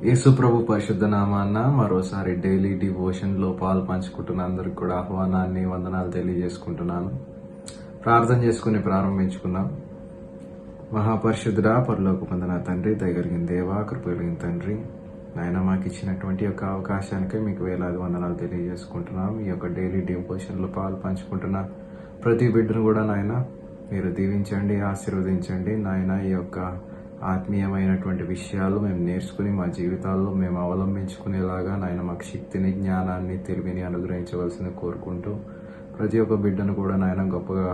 యేసు ప్రభు పరిశుద్ధ నామాన్న మరోసారి డైలీ డివోషన్లో పాలు పంచుకుంటున్న అందరికి కూడా ఆహ్వానాన్ని వందనాలు తెలియజేసుకుంటున్నాను. ప్రార్థన చేసుకుని ప్రారంభించుకున్నాం. మహాపరిశుద్ధుడా, పరలోక పొందిన తండ్రి, దయగలిగిన దేవా, కృప కలిగిన తండ్రి, నాయన మాకు ఇచ్చినటువంటి యొక్క అవకాశానికి మీకు వేలాది వందనాలు తెలియజేసుకుంటున్నాం. ఈ యొక్క డైలీ డివోషన్లో పాలు పంచుకుంటున్న ప్రతి బిడ్డను కూడా నాయన మీరు దీవించండి, ఆశీర్వదించండి. నాయన ఈ యొక్క ఆత్మీయమైనటువంటి విషయాలు మేము నేర్చుకుని మా జీవితాల్లో మేము అవలంబించుకునేలాగా నాయన మాకు శక్తిని, జ్ఞానాన్ని, తెలివిని అనుగ్రహించవలసింది కోరుకుంటూ ప్రతి ఒక్క బిడ్డను కూడా నాయన గొప్పగా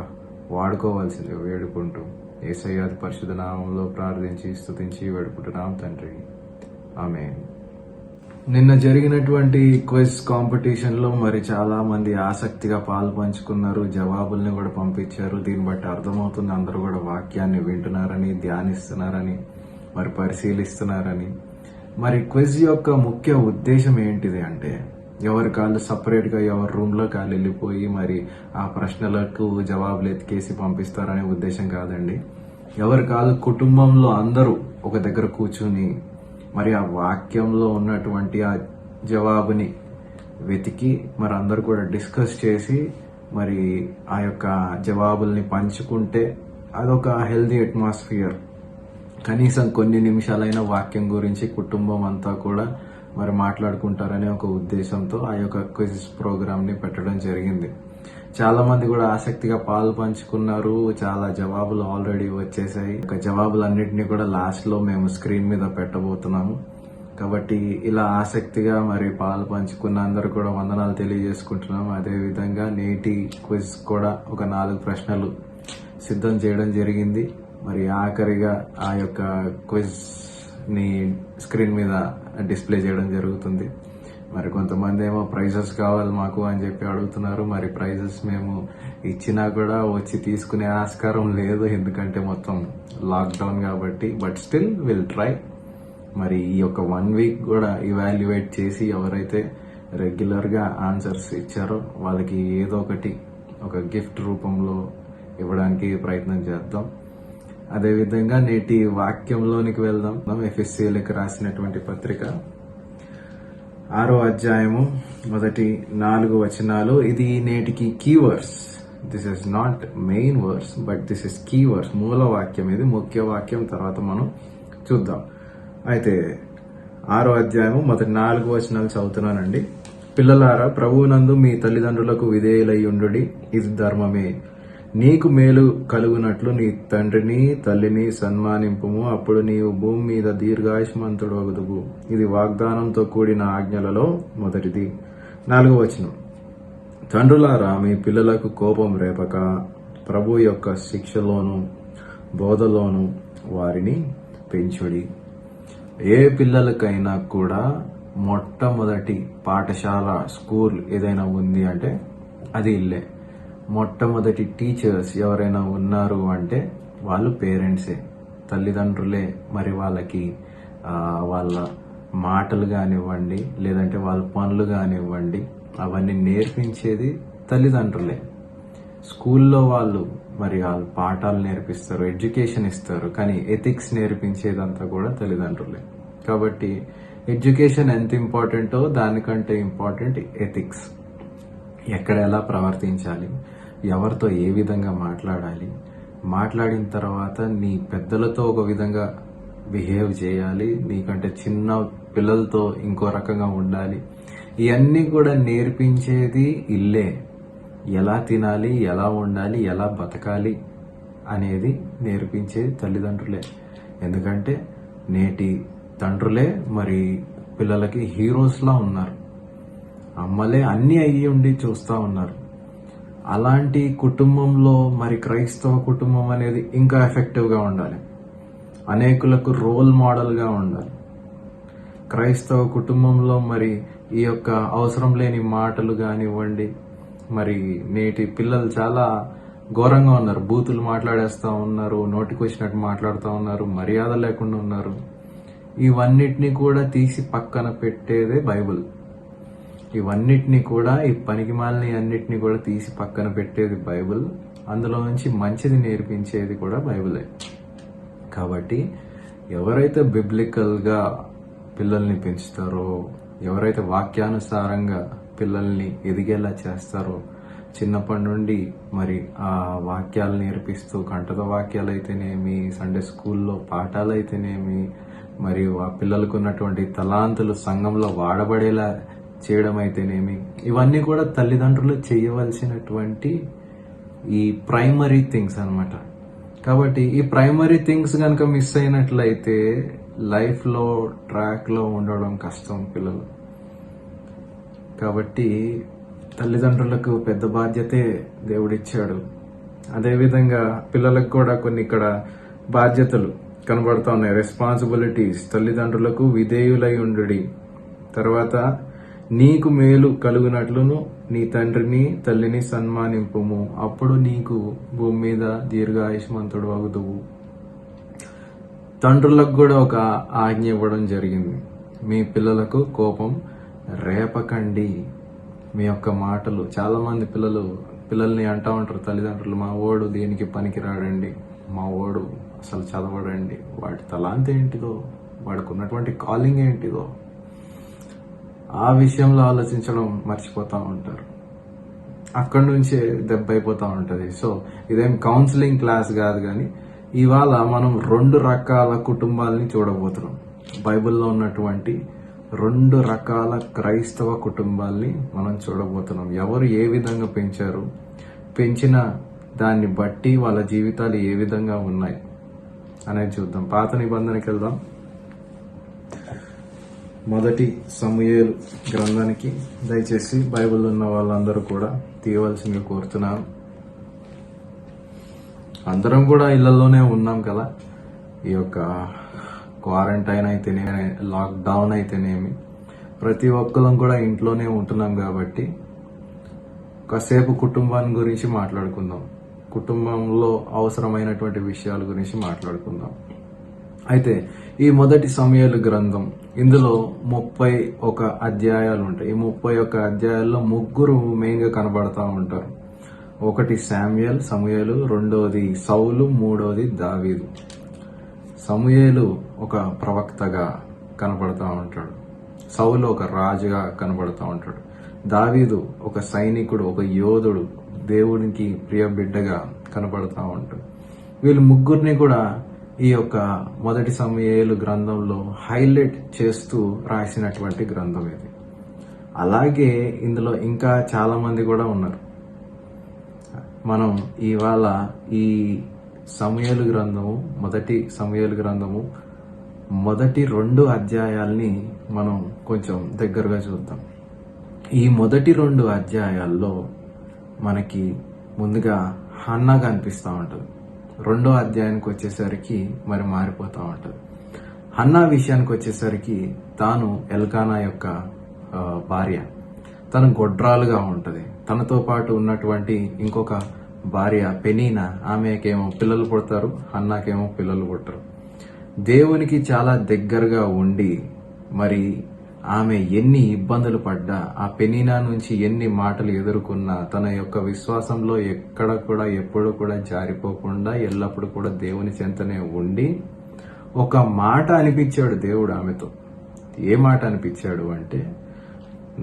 వాడుకోవాల్సింది వేడుకుంటూ యేసయ్య పరిశుద్ధ నామంలో ప్రార్థించి స్తుతించి వేడుకుంటున్నాం తండ్రి, ఆమేన్. నిన్న జరిగినటువంటి క్విజ్ కాంపిటీషన్ లో మరి చాలా మంది ఆసక్తిగా పాలు పంచుకున్నారు, జవాబుల్ని కూడా పంపించారు. దీన్ని బట్టి అర్థమవుతుంది అందరూ కూడా వాక్యాన్ని వింటున్నారని, ధ్యానిస్తున్నారని, మరి పరిశీలిస్తున్నారని. మరి క్విజ్ యొక్క ముఖ్య ఉద్దేశం ఏంటిది అంటే, ఎవరి కాళ్ళు సపరేట్ గా ఎవరి రూమ్ లో కాళ్ళు వెళ్ళిపోయి మరి ఆ ప్రశ్నలకు జవాబులు ఎతికేసి పంపిస్తారనే ఉద్దేశం కాదండి. ఎవరి కాళ్ళు కుటుంబంలో అందరూ ఒక దగ్గర కూర్చుని మరి ఆ వాక్యంలో ఉన్నటువంటి ఆ జవాబుని వెతికి మరి అందరూ కూడా డిస్కస్ చేసి మరి ఆ యొక్క జవాబుల్ని పంచుకుంటే అదొక హెల్దీ అట్మాస్ఫియర్. కనీసం కొన్ని నిమిషాలైన వాక్యం గురించి కుటుంబం అంతా కూడా మరి మాట్లాడుకుంటారనే ఒక ఉద్దేశంతో ఆ యొక్క క్విజ్ ప్రోగ్రామ్ ని పెట్టడం జరిగింది. చాలా మంది కూడా ఆసక్తిగా పాలు పంచుకున్నారు. చాలా జవాబులు ఆల్రెడీ వచ్చేసాయి. జవాబులన్నింటినీ కూడా లాస్ట్ లో మేము స్క్రీన్ మీద పెట్టబోతున్నాము. కాబట్టి ఇలా ఆసక్తిగా మరి పాలు పంచుకున్న అందరూ కూడా వందనాలు తెలియజేసుకుంటున్నాం. అదే విధంగా నేటి క్విజ్ కూడా ఒక 4 ప్రశ్నలు సిద్ధం చేయడం జరిగింది. మరి ఆఖరిగా ఆ యొక్క క్విజ్ ని స్క్రీన్ మీద డిస్ప్లే చేయడం జరుగుతుంది. మరి కొంతమంది ఏమో ప్రైజెస్ కావాలి మాకు అని చెప్పి అడుగుతున్నారు. మరి ప్రైజెస్ మేము ఇచ్చినా కూడా వచ్చి తీసుకునే ఆస్కారం లేదు, ఎందుకంటే మొత్తం లాక్డౌన్ కాబట్టి. But still will try. మరి ఈ యొక్క 1 వీక్ కూడా ఇవాల్యుయేట్ చేసి ఎవరైతే రెగ్యులర్ గా ఆన్సర్స్ ఇచ్చారో వాళ్ళకి ఏదో ఒకటి ఒక గిఫ్ట్ రూపంలో ఇవ్వడానికి ప్రయత్నం చేద్దాం. అదేవిధంగా నేటి వాక్యంలోనికి వెళ్దాం. ఎఫెసీయులకు రాసినటువంటి పత్రిక 6వ అధ్యాయము మొదటి 4 వచనాలు. ఇది నేటికి keywords. This is not main verse, but this is keywords. మూల వాక్యం ఇది, ముఖ్య వాక్యం తర్వాత మనం చూద్దాం. అయితే 6వ అధ్యాయము మొదటి 4 వచనాలు చదువుతున్నానండి. పిల్లలారా, ప్రభువునందు మీ తల్లిదండ్రులకు విధేయులై ఉండుడి, ఇది ధర్మమే. నీకు మేలు కలుగునట్లు నీ తండ్రిని తల్లిని సన్మానింపుము, అప్పుడు నీవు భూమి మీద దీర్ఘాయుష్మంతుడు వగుదువు. ఇది వాగ్దానంతో కూడిన ఆజ్ఞలలో మొదటిది. 4వ వచనం. తండ్రులారా, మీ పిల్లలకు కోపం రేపక ప్రభు యొక్క శిక్షలోను బోధలోను వారిని పెంచుడి. ఏ పిల్లలకైనా కూడా మొట్టమొదటి పాఠశాల, స్కూల్ ఏదైనా ఉంది అంటే అది ఇల్లే. మొట్టమొదటి టీచర్స్ ఎవరైనా ఉన్నారు అంటే వాళ్ళు పేరెంట్సే, తల్లిదండ్రులే. మరి వాళ్ళకి వాళ్ళ మాటలు కానివ్వండి, లేదంటే వాళ్ళ పనులు కానివ్వండి, అవన్నీ నేర్పించేది తల్లిదండ్రులే. స్కూల్లో వాళ్ళు మరి వాళ్ళ పాఠాలు నేర్పిస్తారు, ఎడ్యుకేషన్ ఇస్తారు, కానీ ఎథిక్స్ నేర్పించేదంతా కూడా తల్లిదండ్రులే. కాబట్టి ఎడ్యుకేషన్ ఎంత ఇంపార్టెంటో దానికంటే ఇంపార్టెంట్ ఎథిక్స్. ఎక్కడ ఎలా ప్రవర్తించాలి, ఎవరితో ఏ విధంగా మాట్లాడాలి, మాట్లాడిన తర్వాత నీ పెద్దలతో ఒక విధంగా బిహేవ్ చేయాలి, నీకంటే చిన్న పిల్లలతో ఇంకో రకంగా ఉండాలి, ఇవన్నీ కూడా నేర్పించేది ఇల్లే. ఎలా తినాలి, ఎలా ఉండాలి, ఎలా బతకాలి అనేది నేర్పించేది తల్లిదండ్రులే. ఎందుకంటే నేటి తండ్రులే మరి పిల్లలకి హీరోస్లా ఉన్నారు. అమ్మలే అన్ని అయ్యి ఉండి చూస్తూ ఉన్నారు. అలాంటి కుటుంబంలో మరి క్రైస్తవ కుటుంబం అనేది ఇంకా ఎఫెక్టివ్గా ఉండాలి, అనేకులకు రోల్ మోడల్గా ఉండాలి. క్రైస్తవ కుటుంబంలో మరి ఈ యొక్క అవసరం లేని మాటలు కానివ్వండి, మరి నేటి పిల్లలు చాలా ఘోరంగా ఉన్నారు. బూతులు మాట్లాడేస్తూ ఉన్నారు, నోటికి వచ్చినట్టు మాట్లాడుతూ ఉన్నారు, మర్యాద లేకుండా ఉన్నారు. ఇవన్నిటినీ కూడా తీసి పక్కన పెట్టేదే బైబిల్. ఇవన్నిటినీ కూడా, ఈ పనికిమాలిన అన్నిటినీ కూడా తీసి పక్కన పెట్టేది బైబిల్. అందులో నుంచి మంచిది నేర్పించేది కూడా బైబిలే. కాబట్టి ఎవరైతే బిబ్లికల్ గా పిల్లల్ని పెంచుతారో, ఎవరైతే వాక్యానుసారంగా పిల్లల్ని ఎదిగేలా చేస్తారో, చిన్నప్పటి నుండి మరి ఆ వాక్యాలు నేర్పిస్తూ కంఠత వాక్యాలు అయితేనేమి, సండే స్కూల్లో పాఠాలు అయితేనేమి, మరియు ఆ పిల్లలకు ఉన్నటువంటి తలాంతులు సంఘంలో వాడబడేలా చేయడం అయితేనేమి, ఇవన్నీ కూడా తల్లిదండ్రులు చేయవలసినటువంటి ఈ ప్రైమరీ థింగ్స్ అన్నమాట. కాబట్టి ఈ ప్రైమరీ థింగ్స్ కనుక మిస్ అయినట్లయితే లైఫ్లో ట్రాక్లో ఉండడం కష్టం పిల్లలు. కాబట్టి తల్లిదండ్రులకు పెద్ద బాధ్యతే దేవుడిచ్చాడు. అదేవిధంగా పిల్లలకు కూడా కొన్ని ఇక్కడ బాధ్యతలు కనబడుతూ ఉన్నాయి, రెస్పాన్సిబిలిటీస్. తల్లిదండ్రులకు విధేయులై ఉండుడి. తర్వాత నీకు మేలు కలుగునట్లును నీ తండ్రిని తల్లిని సన్మానింపుము, అప్పుడు నీకు భూమి మీద దీర్ఘాయుష్మంతుడు అగుదువు. తండ్రులకు కూడా ఒక ఆజ్ఞ ఇవ్వడం జరిగింది, మీ పిల్లలకు కోపం రేపకండి. మీ యొక్క మాటలు, చాలా మంది పిల్లల్ని అంటూ ఉంటారు తల్లిదండ్రులు, మా ఓడు దేనికి పనికిరాడండి, మా ఓడు అసలు చదవడండి, వాడి తలాంత ఏంటిదో, వాడికి ఉన్నటువంటి కాలింగ్ ఏంటిదో, ఆ విషయంలో ఆలోచించడం మర్చిపోతూ ఉంటారు. అక్కడి నుంచే దెబ్బ అయిపోతూ ఉంటుంది. సో ఇదేం కౌన్సిలింగ్ క్లాస్ కాదు, కానీ ఇవాళ మనం 2 రకాల కుటుంబాలని చూడబోతున్నాం. బైబిల్లో ఉన్నటువంటి 2 రకాల క్రైస్తవ కుటుంబాల్ని మనం చూడబోతున్నాం. ఎవరు ఏ విధంగా పెంచారు, పెంచిన దాన్ని బట్టి వాళ్ళ జీవితాలు ఏ విధంగా ఉన్నాయి అనేది చూద్దాం. పాత నిబంధనకి వెళ్దాం. మొదటి సమూయేలు గ్రంథానికి దయచేసి బైబిల్లో ఉన్న వాళ్ళందరూ కూడా తీయవలసిందిగా కోరుతున్నాను. అందరం కూడా ఇళ్లలోనే ఉన్నాం కదా, ఈ యొక్క క్వారంటైన్ అయితేనేమి, లాక్డౌన్ అయితేనేమి, ప్రతి ఒక్కరం కూడా ఇంట్లోనే ఉంటున్నాం. కాబట్టి కాసేపు కుటుంబాన్ని గురించి మాట్లాడుకుందాం, కుటుంబంలో అవసరమైనటువంటి విషయాల గురించి మాట్లాడుకుందాం. అయితే ఈ మొదటి సమూయేలు గ్రంథం, ఇందులో 31 అధ్యాయాలు ఉంటాయి. ఈ 31 అధ్యాయాల్లో 3 మెయిన్గా కనబడతా ఉంటారు. ఒకటి సమూయేలు, రెండోది సౌలు, మూడోది దావీదు. సమూయేలు ఒక ప్రవక్తగా కనబడతా ఉంటాడు, సౌలు ఒక రాజుగా కనబడతా ఉంటాడు, దావీదు ఒక సైనికుడు, ఒక యోధుడు, దేవునికి ప్రియ బిడ్డగా కనబడతా ఉంటాడు. వీళ్ళు ముగ్గురిని కూడా ఈ యొక్క మొదటి సమూయేలు గ్రంథంలో హైలైట్ చేస్తూ రాసినటువంటి గ్రంథం ఇది. అలాగే ఇందులో ఇంకా చాలా మంది కూడా ఉన్నారు. మనం ఇవాళ ఈ సమూయేలు గ్రంథము, మొదటి సమూయేలు గ్రంథము మొదటి 2 అధ్యాయాల్ని మనం కొంచెం దగ్గరగా చూద్దాం. ఈ మొదటి 2 అధ్యాయాల్లో మనకి ముందుగా హన్నా కనిపిస్తూ ఉంటుంది. 2వ అధ్యాయానికి వచ్చేసరికి మరి మారిపోతూ ఉంటుంది. హన్నా విషయానికి వచ్చేసరికి తాను ఎల్కానా యొక్క భార్య, తను గొడ్రాలుగా ఉంటుంది. తనతో పాటు ఉన్నటువంటి ఇంకొక భార్య పెనీనా, ఆమెకేమో పిల్లలు పుడతారు, హన్నాకేమో పిల్లలు పుట్టరు. దేవునికి చాలా దగ్గరగా ఉండి మరి ఆమె ఎన్ని ఇబ్బందులు పడ్డా, ఆ పెనీనా నుంచి ఎన్ని మాటలు ఎదుర్కొన్నా, తన యొక్క విశ్వాసంలో ఎక్కడ కూడా ఎప్పుడు కూడా జారిపోకుండా ఎల్లప్పుడూ కూడా దేవుని చెంతనే ఉండి ఒక మాట అనిపించాడు దేవుడు ఆమెతో. ఏ మాట అనిపించాడు అంటే,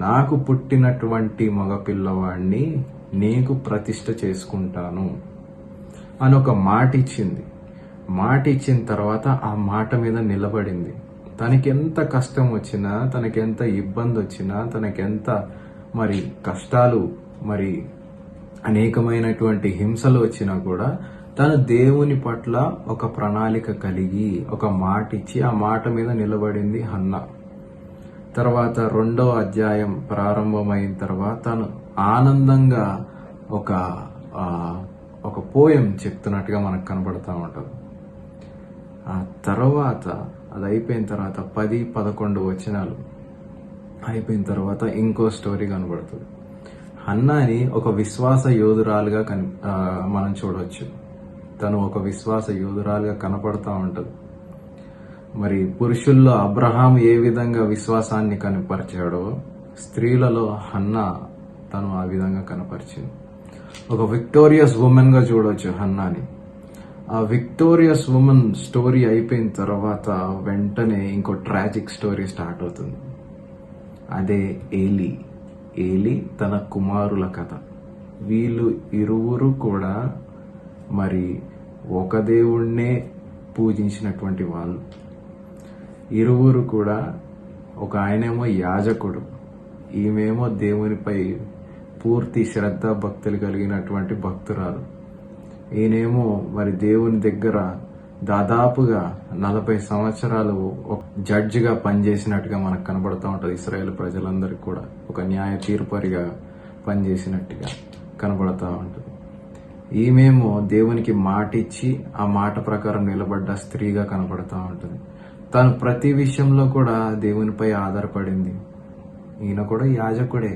నాకు పుట్టినటువంటి మగ పిల్లవాడిని నీకు ప్రతిష్ఠ చేసుకుంటాను అని ఒక మాట ఇచ్చింది. మాట ఇచ్చిన తర్వాత ఆ మాట మీద నిలబడింది. తనకెంత కష్టం వచ్చినా, తనకెంత ఇబ్బంది వచ్చినా, తనకెంత మరి కష్టాలు, మరి అనేకమైనటువంటి హింసలు వచ్చినా కూడా తను దేవుని పట్ల ఒక ప్రణాళిక కలిగి ఒక మాట ఇచ్చి ఆ మాట మీద నిలబడింది హన్నా. తర్వాత 2వ అధ్యాయం ప్రారంభమైన తర్వాత తను ఆనందంగా ఒక పోయం చెప్తున్నట్టుగా మనకు కనబడతా ఉంటుంది. ఆ తర్వాత అది అయిపోయిన తర్వాత 10-11 వచనాలు అయిపోయిన తర్వాత ఇంకో స్టోరీ కనబడుతుంది. హన్నాని ఒక విశ్వాస యోధురాలుగా మనం చూడవచ్చు. తను ఒక విశ్వాస యోధురాలుగా కనపడతా ఉంటుంది. మరి పురుషుల్లో అబ్రహాం ఏ విధంగా విశ్వాసాన్ని కనపరిచాడో, స్త్రీలలో హన్నా తను ఆ విధంగా కనపరిచింది. ఒక విక్టోరియస్ ఉమెన్ గా చూడవచ్చు హన్నాని. ఆ విక్టోరియస్ ఉమెన్ స్టోరీ అయిపోయిన తర్వాత వెంటనే ఇంకో ట్రాజిక్ స్టోరీ స్టార్ట్ అవుతుంది. అదే ఏలి తన కుమారుల కథ. వీళ్ళు ఇరువురు కూడా మరి ఒక దేవుణ్ణే పూజించినటువంటి వాళ్ళు. ఇరువురు కూడా, ఒక ఆయనేమో యాజకుడు, ఈమెమో దేవునిపై పూర్తి శ్రద్ధ భక్తులు కలిగినటువంటి భక్తురాలు. ఈయనేమో మరి దేవుని దగ్గర దాదాపుగా 40 సంవత్సరాలు ఒక జడ్జిగా పనిచేసినట్టుగా మనకు కనబడుతూ ఉంటుంది. ఇశ్రాయేల్ ప్రజలందరికీ కూడా ఒక న్యాయ తీర్పరిగా పనిచేసినట్టుగా కనబడుతూ ఉంటుంది. ఈమెమో దేవునికి మాట ఇచ్చి ఆ మాట ప్రకారం నిలబడ్డ స్త్రీగా కనబడుతూ ఉంటుంది. తను ప్రతి విషయంలో కూడా దేవునిపై ఆధారపడింది. ఈయన కూడా యాజకుడే.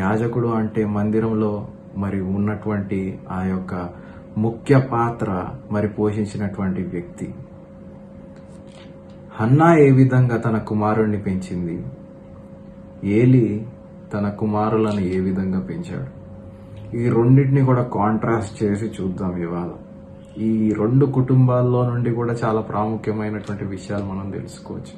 యాజకుడు అంటే మందిరంలో మరి ఉన్నటువంటి ఆ యొక్క ముఖ్య పాత్ర మరి పోషించినటువంటి వ్యక్తి. హన్నా ఏ విధంగా తన కుమారుణ్ణి పెంచింది, ఏలి తన కుమారులను ఏ విధంగా పెంచాడు, ఈ రెండింటిని కూడా కాంట్రాస్ట్ చేసి చూద్దాం ఇవాళ. ఈ రెండు కుటుంబాల్లో నుండి కూడా చాలా ప్రాముఖ్యమైనటువంటి విషయాలు మనం తెలుసుకోవచ్చు.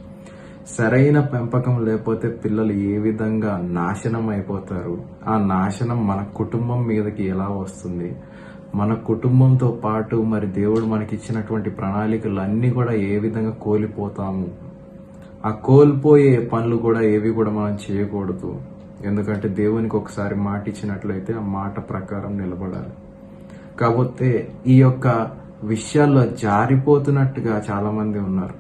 సరైన పెంపకం లేకపోతే పిల్లలు ఏ విధంగా నాశనం అయిపోతారు, ఆ నాశనం మన కుటుంబం మీదకి ఎలా వస్తుంది, మన కుటుంబంతో పాటు మరి దేవుడు మనకి ఇచ్చినటువంటి ప్రణాళికలు అన్నీ కూడా ఏ విధంగా కోల్పోతాము, ఆ కోల్పోయే పనులు కూడా ఏవి కూడా మనం చేయకూడదు. ఎందుకంటే దేవునికి ఒకసారి మాట ఇచ్చినట్లయితే ఆ మాట ప్రకారం నిలబడాలి. కాకపోతే ఈ యొక్క విషయాల్లో జారిపోతున్నట్టుగా చాలా మంది ఉన్నారు.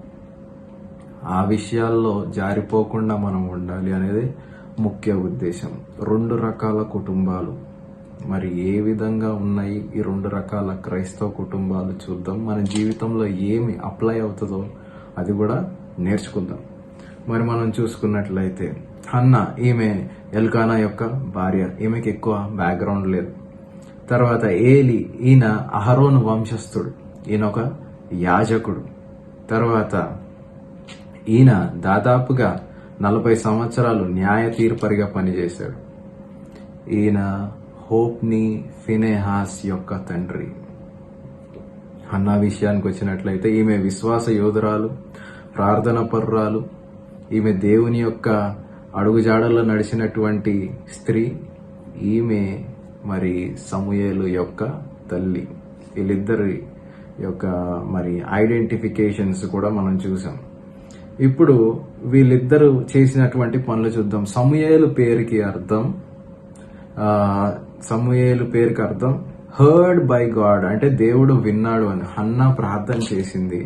ఆ విషయాల్లో జారిపోకుండా మనం ఉండాలి అనేది ముఖ్య ఉద్దేశం. 2 రకాల కుటుంబాలు మరి ఏ విధంగా ఉన్నాయి, ఈ 2 రకాల క్రైస్తవ కుటుంబాలు చూద్దాం. మన జీవితంలో ఏమి అప్లై అవుతుందో అది కూడా నేర్చుకుందాం. మరి మనం చూసుకున్నట్లయితే హన్నా, ఈమె ఎల్కానా యొక్క భార్య. ఈమెకి ఎక్కువ బ్యాక్గ్రౌండ్ లేదు. తర్వాత ఏలి, ఈయన అహరోను వంశస్థుడు, ఈయన ఒక యాజకుడు. తర్వాత ఈయన దాదాపుగా 40 సంవత్సరాలు న్యాయ తీర్పరిగా పనిచేశాడు. ఈయన హోప్ని ఫినెహాస్ యొక్క తండ్రి. హన్నా విషయానికి వచ్చినట్లయితే ఈమె విశ్వాస యోధురాలు, ప్రార్థన పరురాలు. ఈమె దేవుని యొక్క అడుగుజాడల్లో నడిచినటువంటి స్త్రీ. ఈమె మరి సమూయేలు యొక్క తల్లి. వీళ్ళిద్దరి యొక్క మరి ఐడెంటిఫికేషన్స్ కూడా మనం చూసాం. ఇప్పుడు వీళ్ళిద్దరూ చేసినటువంటి పనులు చూద్దాం. సమూయేలు పేరుకి అర్థం హర్డ్ బై గాడ్, అంటే దేవుడు విన్నాడు అని. హన్నా ప్రార్థన చేసింది,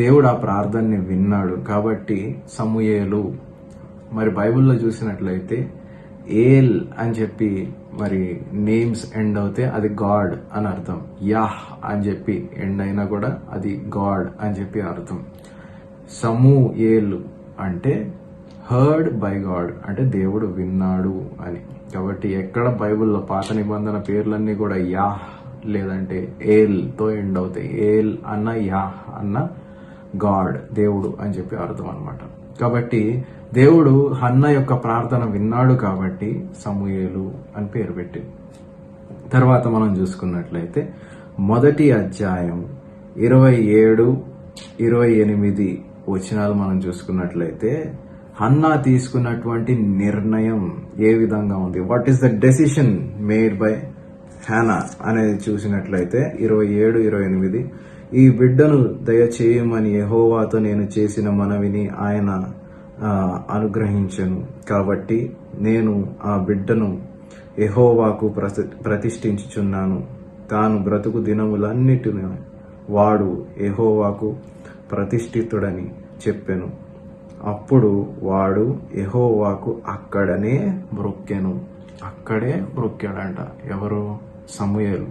దేవుడు ఆ ప్రార్థనని విన్నాడు. కాబట్టి సమూయేలు. మరి బైబిల్లో చూసినట్లయితే ఏల్ అని చెప్పి మరి నేమ్స్ ఎండ్ అవుతే అది గాడ్ అని అర్థం. యాహ్ అని చెప్పి ఎండ్ అయినా కూడా అది గాడ్ అని చెప్పి అర్థం. సమూయేలు అంటే హర్డ్ బై గాడ్, అంటే దేవుడు విన్నాడు అని. కాబట్టి ఎక్కడ బైబిల్లో పాత నిబంధన పేర్లన్నీ కూడా యాహ్ లేదంటే ఏల్ తో ఎండ్ అవుతాయి. ఏల్ అన్న యాహ్ అన్న గాడ్, దేవుడు అని చెప్పి అర్థం అన్నమాట. కాబట్టి దేవుడు హన్నా యొక్క ప్రార్థన విన్నాడు కాబట్టి సమూయేలు అని పేరు పెట్టింది. తర్వాత మనం చూసుకున్నట్లయితే 1వ అధ్యాయం 27-28 వచనాలు మనం చూసుకున్నట్లయితే హన్నా తీసుకున్నటువంటి నిర్ణయం ఏ విధంగా ఉంది, what is the decision made by Hannah అనేది చూసినట్లయితే 27-28, ఈ బిడ్డను దయచేయమని యెహోవాతో నేను చేసిన మనవిని ఆయన అనుగ్రహించెను. కాబట్టి నేను ఆ బిడ్డను యెహోవాకు ప్రతిష్ఠించుచున్నాను. తాను బ్రతుకు దినములన్నిటిని వాడు యెహోవాకు ప్రతిష్ఠితుడని చెప్పెను. అప్పుడు వాడు యెహోవాకు అక్కడే బ్రొక్కాడంట. ఎవరు? సమూయేలు.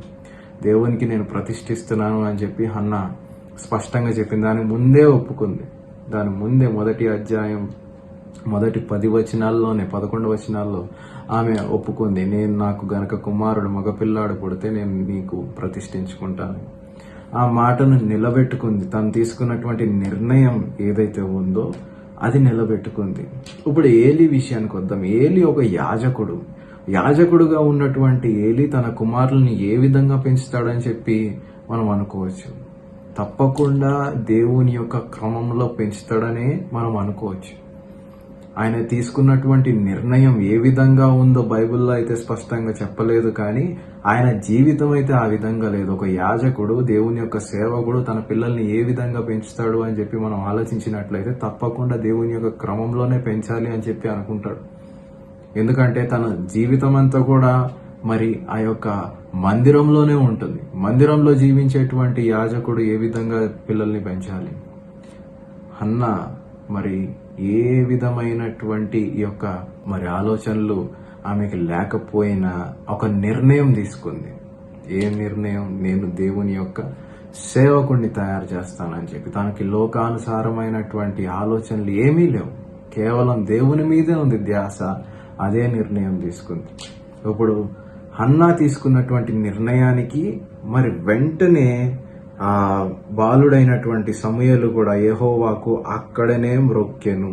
దేవునికి నేను ప్రతిష్ఠిస్తున్నాను అని చెప్పి హన్నా స్పష్టంగా చెప్పింది. దాని ముందే ఒప్పుకుంది. దాని ముందే 1వ అధ్యాయం మొదటి 10 వచనాల్లోనే 11 వచనాల్లో ఆమె ఒప్పుకుంది. నేను నాకు గనక కుమారుడు మగపిల్లాడు పుడితే నేను నీకు ప్రతిష్ఠించుకుంటాను. ఆ మాటను నిలబెట్టుకుంది. తను తీసుకున్నటువంటి నిర్ణయం ఏదైతే ఉందో అది నిలబెట్టుకుంది. ఇప్పుడు ఏలి విషయానికి వద్దాం. ఏలి ఒక యాజకుడుగా ఉన్నటువంటి ఏలి తన కుమారుల్ని ఏ విధంగా పెంచుతాడని చెప్పి మనం అనుకోవచ్చు. తప్పకుండా దేవుని యొక్క క్రమంలో పెంచుతాడనే మనం అనుకోవచ్చు. ఆయన తీసుకున్నటువంటి నిర్ణయం ఏ విధంగా ఉందో బైబిల్లో అయితే స్పష్టంగా చెప్పలేదు, కానీ ఆయన జీవితం అయితే ఆ విధంగా లేదు. ఒక యాజకుడు, దేవుని యొక్క సేవకుడు తన పిల్లల్ని ఏ విధంగా పెంచుతాడు అని చెప్పి మనం ఆలోచించినట్లయితే తప్పకుండా దేవుని యొక్క క్రమంలోనే పెంచాలి అని చెప్పి అనుకుంటాడు. ఎందుకంటే తన జీవితం అంతా కూడా మరి ఆ యొక్క మందిరంలోనే ఉంటుంది. మందిరంలో జీవించేటువంటి యాజకుడు ఏ విధంగా పిల్లల్ని పెంచాలి? హన్నా మరి ఏ విధమైనటువంటి ఈ యొక్క మరి ఆలోచనలు ఆమెకి లేకపోయినా ఒక నిర్ణయం తీసుకుంది. ఏ నిర్ణయం? నేను దేవుని యొక్క సేవకుడిని తయారు చేస్తానని చెప్పి. తనకి లోకానుసారమైనటువంటి ఆలోచనలు ఏమీ లేవు, కేవలం దేవుని మీదే ఉంది ధ్యాస. అదే నిర్ణయం తీసుకుంది. ఇప్పుడు హన్నా తీసుకున్నటువంటి నిర్ణయానికి మరి వెంటనే ఆ బాలుడైనటువంటి సమూయేలు కూడా యెహోవాకు అక్కడనే మ్రొక్కెను.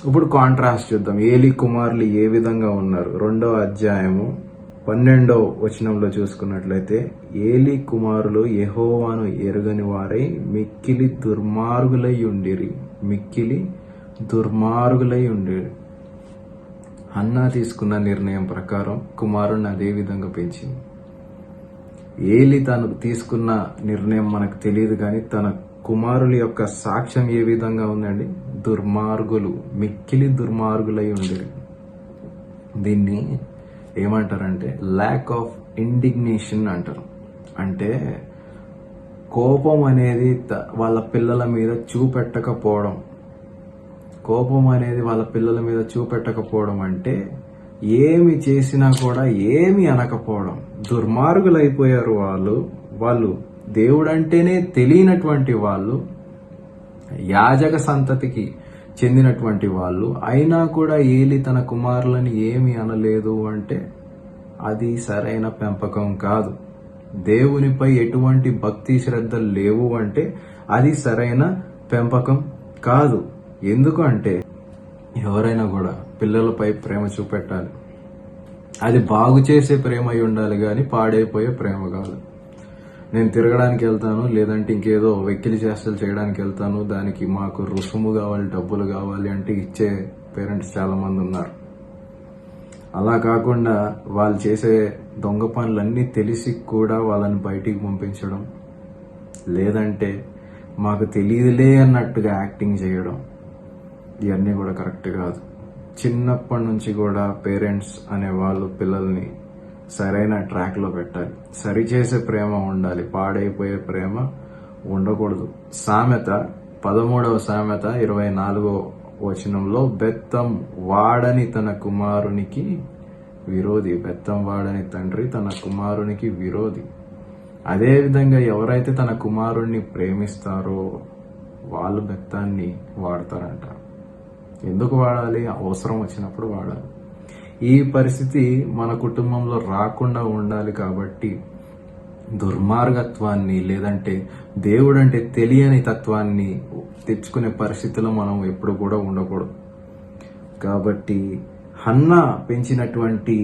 ఇప్పుడు కాంట్రాస్ట్ చూద్దాం. ఏలీ కుమారులు ఏ విధంగా ఉన్నారు? 2వ అధ్యాయము 12వ వచనంలో చూసుకున్నట్లయితే, ఏలీ కుమారులు యెహోవాను ఎరుగని వారై మిక్కిలి దుర్మార్గులై ఉండిరి. మిక్కిలి దుర్మార్గులై ఉండిరి. హన్నా తీసుకున్న నిర్ణయం ప్రకారం కుమారుణ్ణి అదే విధంగా పెంచింది. ఏలి తను తీసుకున్న నిర్ణయం మనకు తెలియదు, కానీ తన కుమారుల యొక్క సాక్ష్యం ఏ విధంగా ఉందండి? దుర్మార్గులు, మిక్కిలి దుర్మార్గులై ఉండేది. దీన్ని ఏమంటారంటే ల్యాక్ ఆఫ్ ఇండిగ్నేషన్ అంటారు. అంటే కోపం అనేది వాళ్ళ పిల్లల మీద చూపెట్టకపోవడం. కోపం అనేది వాళ్ళ పిల్లల మీద చూపెట్టకపోవడం అంటే ఏమి చేసినా కూడా ఏమి అనకపోవడం. దుర్మార్గులు అయిపోయారు వాళ్ళు దేవుడంటేనే తెలియనటువంటి వాళ్ళు, యాజక సంతతికి చెందినటువంటి వాళ్ళు అయినా కూడా ఏలి తన కుమారులని ఏమి అనలేదు అంటే అది సరైన పెంపకం కాదు. దేవునిపై ఎటువంటి భక్తి శ్రద్ధలు లేవు అంటే అది సరైన పెంపకం కాదు. ఎందుకు అంటే ఎవరైనా కూడా పిల్లలపై ప్రేమ చూపెట్టాలి. అది బాగు చేసే ప్రేమ అయి ఉండాలి, కానీ పాడైపోయే ప్రేమ కాదు. నేను తిరగడానికి వెళ్తాను, లేదంటే ఇంకేదో వెక్కిలి చేష్టలు చేయడానికి వెళ్తాను, దానికి మాకు రుసుము కావాలి, డబ్బులు కావాలి అంటే ఇచ్చే పేరెంట్స్ చాలా మంది ఉన్నారు. అలా కాకుండా వాళ్ళు చేసే దొంగ పనులన్నీ తెలిసి కూడా వాళ్ళని బయటికి పంపించడం, లేదంటే మాకు తెలియదులే అన్నట్టుగా యాక్టింగ్ చేయడం, ఇవన్నీ కూడా కరెక్ట్ కాదు. చిన్నప్పటి నుంచి కూడా పేరెంట్స్ అనే వాళ్ళు పిల్లల్ని సరైన ట్రాక్లో పెట్టాలి. సరిచేసే ప్రేమ ఉండాలి, పాడైపోయే ప్రేమ ఉండకూడదు. సామెత 13వ సామెత 24వ వచనంలో బెత్తం వాడని తన కుమారునికి విరోధి. బెత్తం వాడని తండ్రి తన కుమారునికి విరోధి. అదేవిధంగా ఎవరైతే తన కుమారుణ్ణి ప్రేమిస్తారో వాళ్ళు బెత్తాన్ని వాడతారంట. ఎందుకు వాడాలి? అవసరం వచ్చినప్పుడు వాడాలి. ఈ పరిస్థితి మన కుటుంబంలో రాకుండా ఉండాలి కాబట్టి దుర్మార్గత్వాన్ని, లేదంటే దేవుడంటే తెలియని తత్వాన్ని తెచ్చుకునే పరిస్థితిలో మనం ఎప్పుడు కూడా ఉండకూడదు. కాబట్టి హన్నా పెంచినటువంటి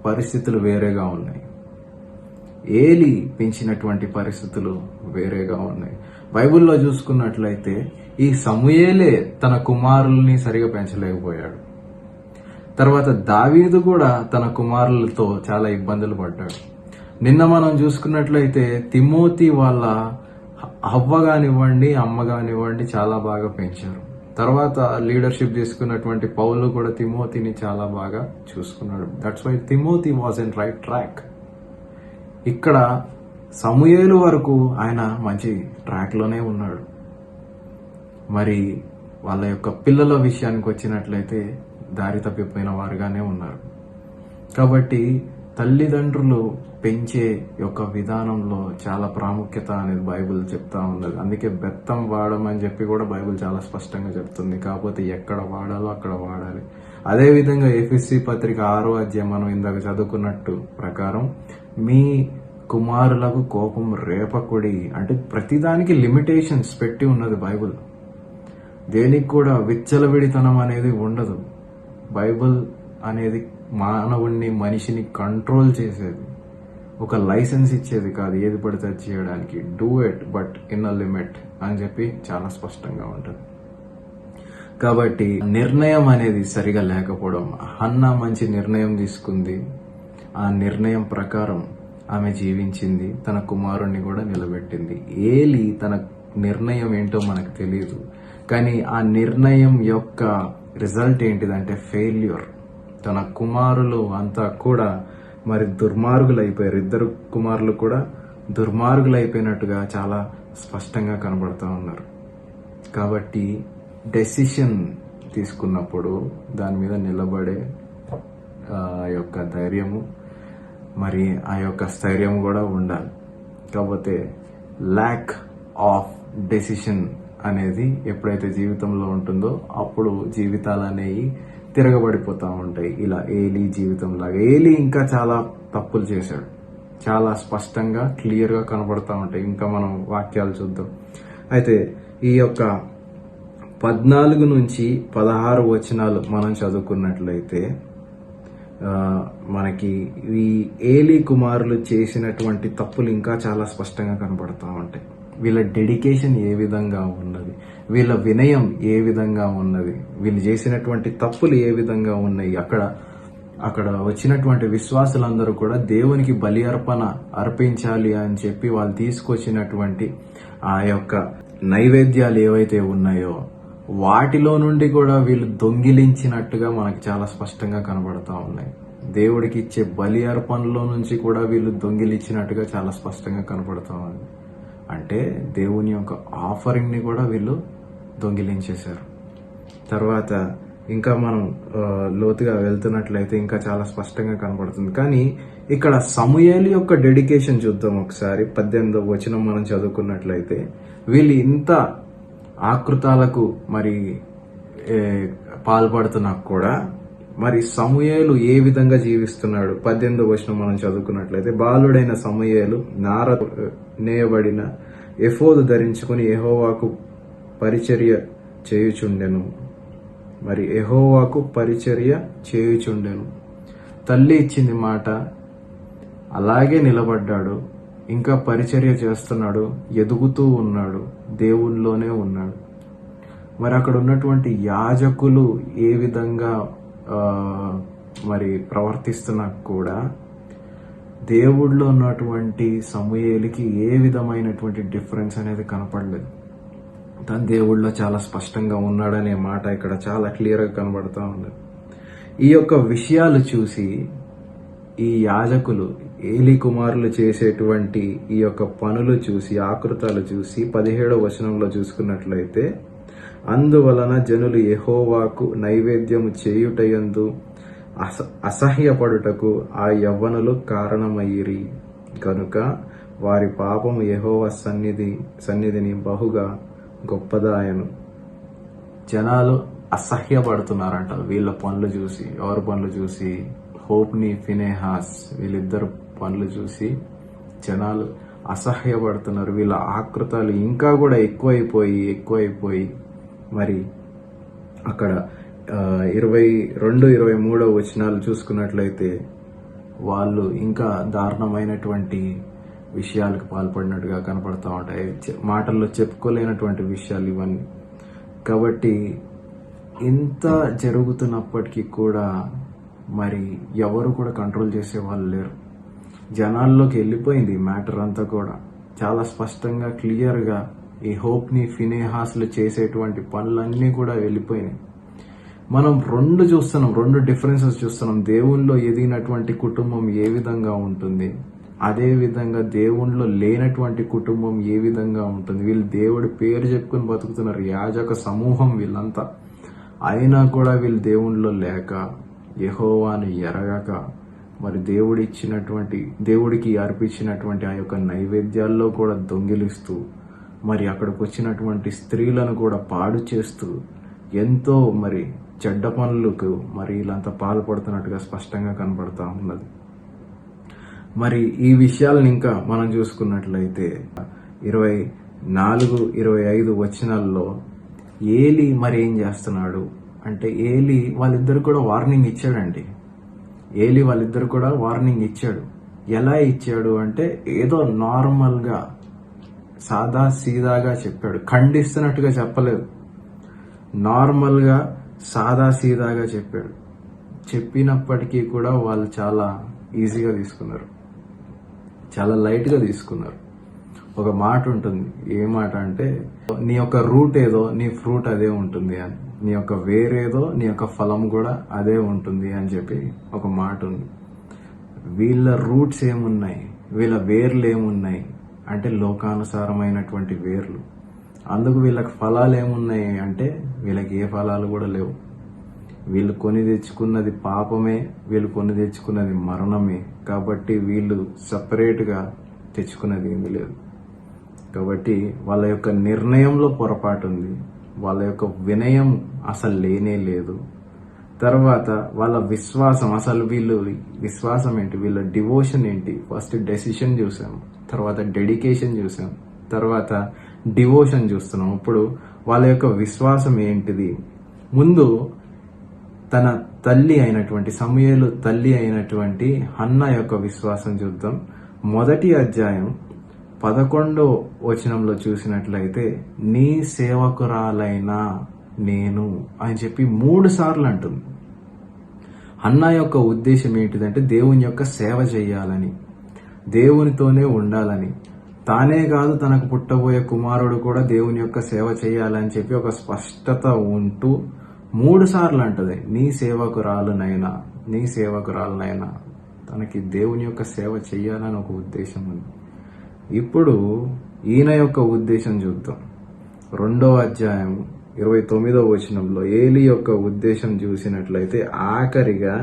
పరిస్థితులు వేరేగా ఉన్నాయి, ఏలి పెంచినటువంటి పరిస్థితులు వేరేగా ఉన్నాయి. బైబిల్లో చూసుకున్నట్లయితే ఈ సమూయేలే తన కుమారుల్ని సరిగా పెంచలేకపోయాడు. తర్వాత దావీదు కూడా తన కుమారులతో చాలా ఇబ్బందులు పడ్డాడు. నిన్న మనం చూసుకున్నట్లయితే తిమోతి వాళ్ళ అవ్వ కానివ్వండి, అమ్మ కానివ్వండి చాలా బాగా పెంచారు. తర్వాత లీడర్షిప్ తీసుకున్నటువంటి పౌలు కూడా తిమోతిని చాలా బాగా చూసుకున్నాడు. That's why Timothy was in right track. ఇక్కడ సమూయేలు వరకు ఆయన మంచి ట్రాక్లోనే ఉన్నాడు. మరి వాళ్ళ యొక్క పిల్లల విషయానికి వచ్చినట్లయితే దారి తప్పిపోయిన వారుగానే ఉన్నారు. కాబట్టి తల్లిదండ్రులు పెంచే యొక్క విధానంలో చాలా ప్రాముఖ్యత అనేది బైబిల్ చెప్తా ఉన్నది. అందుకే బెత్తం వాడమని చెప్పి కూడా బైబిల్ చాలా స్పష్టంగా చెప్తుంది. కాకపోతే ఎక్కడ వాడాలో అక్కడ వాడాలి. అదేవిధంగా ఎఫెసీ పత్రిక 6వ అధ్యాయం మనం ఇందాక చదువుకున్నట్టు ప్రకారం మీ కుమారులకు కోపం రేపకుడి అంటే ప్రతిదానికి లిమిటేషన్స్ పెట్టి ఉన్నది బైబిల్. దేనికి కూడా విచ్చలవిడితనం అనేది ఉండదు. బైబిల్ అనేది మానవుణ్ణి, మనిషిని కంట్రోల్ చేసేది. ఒక లైసెన్స్ ఇచ్చేది కాదు ఏది పడితే అది చేయడానికి. Do it but in a limit అని చెప్పి చాలా స్పష్టంగా ఉంటుంది. కాబట్టి నిర్ణయం అనేది సరిగా లేకపోవడం, హన్నా మంచి నిర్ణయం తీసుకుంది, ఆ నిర్ణయం ప్రకారం ఆమె జీవించింది, తన కుమారుణ్ణి కూడా నిలబెట్టింది. ఏలి తన నిర్ణయం ఏంటో మనకు తెలియదు, కానీ ఆ నిర్ణయం యొక్క రిజల్ట్ ఏంటిదంటే ఫెయిల్యూర్. తన కుమారులు అంతా కూడా మరి దుర్మార్గులు అయిపోయారు. ఇద్దరు కుమారులు కూడా దుర్మార్గులు అయిపోయినట్టుగా చాలా స్పష్టంగా కనబడుతూ ఉన్నారు. కాబట్టి డెసిషన్ తీసుకున్నప్పుడు దాని మీద నిలబడే యొక్క ధైర్యము మరి ఆ యొక్క స్థైర్యం కూడా ఉండాలి. కాకపోతే ల్యాక్ ఆఫ్ డెసిషన్ అనేది ఎప్పుడైతే జీవితంలో ఉంటుందో అప్పుడు జీవితాలు అనేవి తిరగబడిపోతూ ఉంటాయి. ఇలా ఏలీ జీవితం లాగా. ఏలీ ఇంకా చాలా తప్పులు చేశాడు, చాలా స్పష్టంగా క్లియర్గా కనబడతా ఉంటాయి. ఇంకా మనం వాక్యాలు చూద్దాం. అయితే ఈ యొక్క 14 నుంచి 16 వచనాలు మనం చదువుకున్నట్లయితే మనకి ఈ ఏలీ కుమారులు చేసినటువంటి తప్పులు ఇంకా చాలా స్పష్టంగా కనబడతా ఉంటాయి. వీళ్ళ డెడికేషన్ ఏ విధంగా ఉన్నది, వీళ్ళ వినయం ఏ విధంగా ఉన్నది, వీళ్ళు చేసినటువంటి తప్పులు ఏ విధంగా ఉన్నాయి. అక్కడ వచ్చినటువంటి విశ్వాసులందరూ కూడా దేవునికి బలి అర్పించాలి అని చెప్పి వాళ్ళు తీసుకొచ్చినటువంటి ఆ యొక్క నైవేద్యాలు ఏవైతే ఉన్నాయో వాటిలో నుండి కూడా వీళ్ళు దొంగిలించినట్టుగా మనకి చాలా స్పష్టంగా కనబడతా ఉన్నాయి. దేవుడికి ఇచ్చే బలి అర్పణలో నుంచి కూడా వీళ్ళు దొంగిలించినట్టుగా చాలా స్పష్టంగా కనబడతా ఉంది. అంటే దేవుని యొక్క ఆఫరింగ్ ని కూడా వీళ్ళు దొంగిలించేశారు. తర్వాత ఇంకా మనం లోతుగా వెళ్తున్నట్లయితే ఇంకా చాలా స్పష్టంగా కనబడుతుంది. కానీ ఇక్కడ సమూయేలు యొక్క డెడికేషన్ చూద్దాం ఒకసారి. 18వ వచనం మనం చదువుకున్నట్లయితే వీళ్ళు ఇంత ఆకృతాలకు మరి పాల్పడుతున్నా కూడా మరి సమూయేలు ఏ విధంగా జీవిస్తున్నాడు. 18వ వచనం మనం చదువుకున్నట్లయితే బాలుడైన సమూయేలు నార నేయబడిన ఎఫోదు ధరించుకుని యెహోవాకు పరిచర్య చేయుచుండెను. మరి యెహోవాకు పరిచర్య చేయుచుండెను. తల్లి ఇచ్చింది మాట, అలాగే నిలబడ్డాడు, ఇంకా పరిచర్య చేస్తున్నాడు, ఎదుగుతూ ఉన్నాడు, దేవునిలోనే ఉన్నాడు. మరి అక్కడ ఉన్నటువంటి యాజకులు ఏ విధంగా మరి ప్రవర్తిస్తున్నా కూడా దేవుడిలో ఉన్నటువంటి సమూయేలుకి ఏ విధమైనటువంటి డిఫరెన్స్ అనేది కనపడలేదు. తన దేవుడిలో చాలా స్పష్టంగా ఉన్నాడనే మాట ఇక్కడ చాలా క్లియర్గా కనబడుతూ ఉంది. ఈ యొక్క విషయాలు చూసి ఈ యాజకులు ఏలీ కుమారులు చేసేటువంటి ఈ యొక్క పనులు చూసి, ఆకృతాలు చూసి 17వ వచనంలో చూసుకున్నట్లయితే అందువలన జనులు యెహోవాకు నైవేద్యము చేయుటయందు అసహ్యపడుటకు ఆ యవ్వనులు కారణమయ్యిరి కనుక వారి పాపము యెహోవా సన్నిధిని బహుగా గొప్పదాయను. జనాలు అసహ్యపడుతున్నారంట వీళ్ళ పనులు చూసి. ఎవరి పనులు చూసి? హోప్ని, ఫినెహాస్ వీళ్ళిద్దరు పనులు చూసి జనాలు అసహ్యపడుతున్నారు. వీళ్ళ ఆకృతాలు ఇంకా కూడా ఎక్కువైపోయి మరి అక్కడ 22-23 వచనాలు చూసుకున్నట్లయితే వాళ్ళు ఇంకా దారుణమైనటువంటి విషయాలకు పాల్పడినట్టుగా కనపడతా ఉంటాయి. మాటల్లో చెప్పుకోలేనటువంటి విషయాలు ఇవన్నీ. కాబట్టి ఇంత జరుగుతున్నప్పటికీ కూడా మరి ఎవరు కూడా కంట్రోల్ చేసే వాళ్ళు లేరు. జనాల్లోకి వెళ్ళిపోయింది మ్యాటర్ అంతా కూడా. చాలా స్పష్టంగా క్లియర్గా ఈ హోప్ని, ఫినెహాస్లు చేసేటువంటి పనులన్నీ కూడా వెళ్ళిపోయినాయి. మనం రెండు డిఫరెన్సెస్ చూస్తున్నాం. దేవునిలో ఎదిగినటువంటి కుటుంబం ఏ విధంగా ఉంటుంది, అదే విధంగా దేవునిలో లేనటువంటి కుటుంబం ఏ విధంగా ఉంటుంది. వీళ్ళు దేవుడి పేరు చెప్పుకుని బతుకుతున్నారు, యాజక సమూహం వీళ్ళంతా. అయినా కూడా వీళ్ళు దేవునిలో లేక, యెహోవాను ఎరగక, మరి దేవుడికి అర్పించినటువంటి ఆ యొక్క నైవేద్యాల్లో కూడా దొంగిలిస్తూ, మరి అక్కడికి వచ్చినటువంటి స్త్రీలను కూడా పాడు చేస్తూ ఎంతో మరి చెడ్డ పనులకు మరి వీళ్ళంతా పాల్పడుతున్నట్టుగా స్పష్టంగా కనబడతా ఉన్నది. మరి ఈ విషయాలను ఇంకా మనం చూసుకున్నట్లయితే 24-25 వచనాల్లో ఏలీ మరి ఏం చేస్తున్నాడు అంటే, ఏలీ వాళ్ళిద్దరు కూడా వార్నింగ్ ఇచ్చాడండి. ఏలీ వాళ్ళిద్దరు కూడా వార్నింగ్ ఇచ్చాడు. ఎలా ఇచ్చాడు అంటే ఏదో నార్మల్గా సాదా సీదాగా చెప్పాడు, ఖండిస్తున్నట్టుగా చెప్పలేదు. నార్మల్గా సాదా సీదాగా చెప్పాడు. చెప్పినప్పటికీ కూడా వాళ్ళు చాలా ఈజీగా తీసుకున్నారు, చాలా లైట్గా తీసుకున్నారు. ఒక మాట ఉంటుంది, ఏ మాట అంటే నీ యొక్క రూట్ ఏదో నీ ఫ్రూట్ అదే ఉంటుంది అని, నీ యొక్క వేరేదో నీ యొక్క ఫలం కూడా అదే ఉంటుంది అని చెప్పి ఒక మాట ఉంది. వీళ్ళ రూట్స్ ఏమున్నాయి, వీళ్ళ వేర్లు ఏమున్నాయి అంటే లోకానుసారమైనటువంటి వేర్లు. అందుకు వీళ్ళకి ఫలాలు ఏమున్నాయి అంటే వీళ్ళకి ఏ ఫలాలు కూడా లేవు. వీళ్ళు కొని తెచ్చుకున్నది పాపమే, వీళ్ళు కొని తెచ్చుకున్నది మరణమే. కాబట్టి వీళ్ళు సపరేట్గా తెచ్చుకున్నది ఏమీ లేదు. కాబట్టి వాళ్ళ యొక్క నిర్ణయంలో పొరపాటు ఉంది, వాళ్ళ యొక్క వినయం అసలు లేనే లేదు. తర్వాత వాళ్ళ విశ్వాసం, అసలు వీళ్ళు విశ్వాసం ఏంటి, వీళ్ళ డివోషన్ ఏంటి. ఫస్ట్ డెసిషన్ చూసాం, తర్వాత డెడికేషన్ చూసాం, తర్వాత డివోషన్ చూస్తున్నాం. ఇప్పుడు వాళ్ళ యొక్క విశ్వాసం ఏంటిది. ముందు తన తల్లి అయినటువంటి సమూయేలు తల్లి అయినటువంటి హన్నా యొక్క విశ్వాసం చూద్దాం. మొదటి అధ్యాయం 11వ వచనంలో చూసినట్లయితే నీ సేవకురాలైన నేను అని చెప్పి 3 సార్లు అంటుంది. హన్నా యొక్క ఉద్దేశం ఏంటిదంటే దేవుని యొక్క సేవ చేయాలని, దేవునితోనే ఉండాలని, తానే కాదు తనకు పుట్టబోయే కుమారుడు కూడా దేవుని యొక్క సేవ చేయాలని చెప్పి ఒక స్పష్టత ఉంటూ 3 సార్లు అంటది నీ సేవకురాలునైనా, నీ సేవకురాలునైనా. తనకి దేవుని యొక్క సేవ చేయాలని ఒక ఉద్దేశం ఉంది. ఇప్పుడు ఈయన యొక్క ఉద్దేశం చూద్దాం. 2వ అధ్యాయం 29వ వచనంలో ఏలి యొక్క ఉద్దేశం చూసినట్లయితే ఆఖరిగా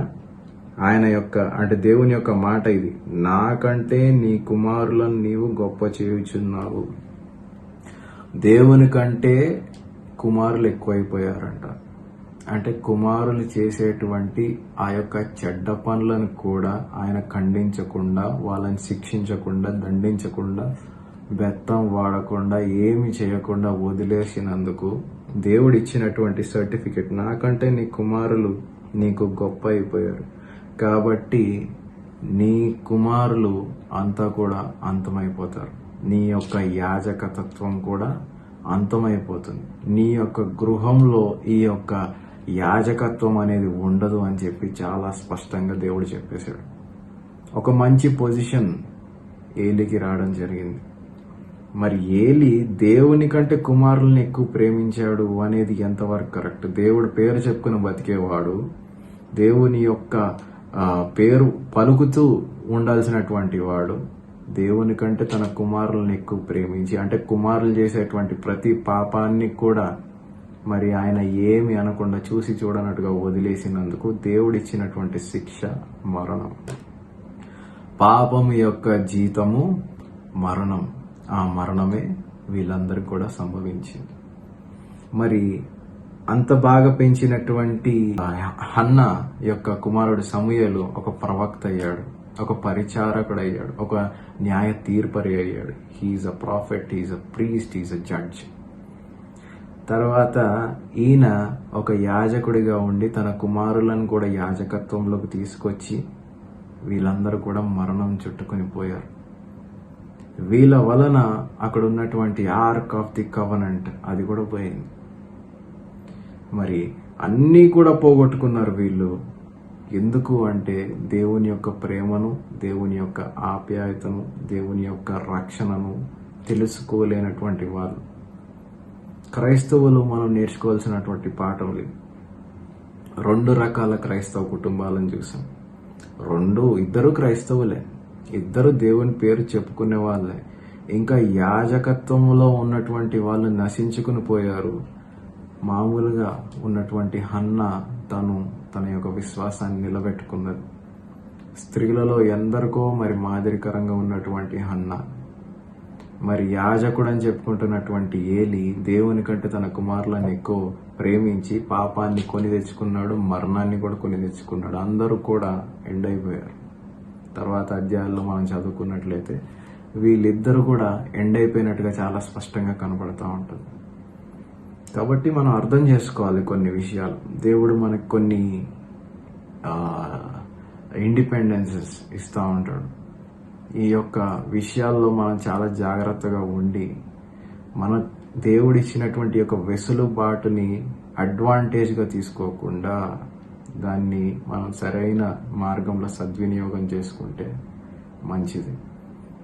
ఆయన యొక్క అంటే దేవుని యొక్క మాట ఇది, నాకంటే నీ కుమారులను నీవు గొప్ప చేయుచున్నావు. దేవుని కంటే కుమారులు ఎక్కువైపోయారంట. అంటే కుమారులు చేసేటువంటి ఆ యొక్క చెడ్డ పనులను కూడా ఆయన ఖండించకుండా, వాళ్ళని శిక్షించకుండా, దండించకుండా, బెత్తం వాడకుండా, ఏమి చేయకుండా వదిలేసినందుకు దేవుడు ఇచ్చినటువంటి సర్టిఫికెట్, నాకంటే నీ కుమారులు నీకు గొప్ప అయిపోయారు, కాబట్టి నీ కుమారులు అంతా కూడా అంతమైపోతారు, నీ యొక్క యాజకతత్వం కూడా అంతమైపోతుంది, నీ యొక్క గృహంలో ఈ యొక్క యాజకత్వం అనేది ఉండదు అని చెప్పి చాలా స్పష్టంగా దేవుడు చెప్పేశాడు. ఒక మంచి పొజిషన్ ఏలికి రావడం జరిగింది. మరి ఏలి దేవుని కంటే కుమారుల్ని ఎక్కువ ప్రేమించాడు అనేది ఎంతవరకు కరెక్ట్? దేవుడు పేరు చెప్పుకుని బతికేవాడు, దేవుని యొక్క పేరు పలుకుతూ ఉండాల్సినటువంటి వాడు దేవుని కంటే తన కుమారులను ఎక్కువ ప్రేమించి, అంటే కుమారులు చేసేటువంటి ప్రతి పాపాన్ని కూడా మరి ఆయన ఏమి అనకుండా చూసి చూడనట్టుగా వదిలేసినందుకు దేవుడిచ్చినటువంటి శిక్ష మరణం. పాపం యొక్క జీతము మరణం. ఆ మరణమే వీళ్ళందరికీ కూడా సంభవించింది. మరి అంత బాగా పెంచినటువంటి హన్నా యొక్క కుమారుడు సమూయేలు ఒక ప్రవక్త అయ్యాడు, ఒక పరిచారకుడు అయ్యాడు, ఒక న్యాయ తీర్పరి అయ్యాడు. He is a prophet, he is a priest, he is a judge. తర్వాత ఈయన ఒక యాజకుడిగా ఉండి తన కుమారులను కూడా యాజకత్వంలోకి తీసుకొచ్చి వీళ్ళందరూ కూడా మరణం చుట్టుకొని పోయారు. వీళ్ళ వలన అక్కడ ఉన్నటువంటి ఆర్క్ ఆఫ్ ది కవనెంట్ అది కూడా పోయింది. మరి అన్నీ కూడా పోగొట్టుకున్నారు వీళ్ళు. ఎందుకు అంటే దేవుని యొక్క ప్రేమను, దేవుని యొక్క ఆప్యాయతను, దేవుని యొక్క రక్షణను తెలుసుకోలేనటువంటి వాళ్ళు. క్రైస్తవులు మనం నేర్చుకోవాల్సినటువంటి పాఠం. 2 రకాల క్రైస్తవ కుటుంబాలను చూసాం. ఇద్దరు క్రైస్తవులే, ఇద్దరు దేవుని పేరు చెప్పుకునే వాళ్ళే. ఇంకా యాజకత్వంలో ఉన్నటువంటి వాళ్ళు నశించుకుని పోయారు. మామూలుగా ఉన్నటువంటి హన్నా తన యొక్క విశ్వాసాన్ని నిలబెట్టుకున్నది. స్త్రీలలో ఎందరికో మరి మాదిరికరంగా ఉన్నటువంటి హన్నా, మరి యాజకుడు అని చెప్పుకుంటున్నటువంటి ఏలి దేవుని కంటే తన కుమారులను ఎక్కువ ప్రేమించి పాపాన్ని కొని తెచ్చుకున్నాడు, మరణాన్ని కూడా కొని తెచ్చుకున్నాడు. అందరూ కూడా ఎండ్ అయిపోయారు. తర్వాత అధ్యాయాల్లో మనం చదువుకున్నట్లయితే వీళ్ళిద్దరూ కూడా ఎండ్ అయిపోయినట్టుగా చాలా స్పష్టంగా కనపడతా ఉంటుంది. కాబట్టి మనం అర్థం చేసుకోవాలి కొన్ని విషయాలు. దేవుడు మనకు కొన్ని ఇండిపెండెన్సెస్ ఇస్తూ ఉంటాడు. ఈ యొక్క విషయాల్లో మనం చాలా జాగ్రత్తగా ఉండి మన దేవుడిచ్చినటువంటి యొక్క వెసులుబాటుని అడ్వాంటేజ్గా తీసుకోకుండా దాన్ని మనం సరైన మార్గంలో సద్వినియోగం చేసుకుంటే మంచిది.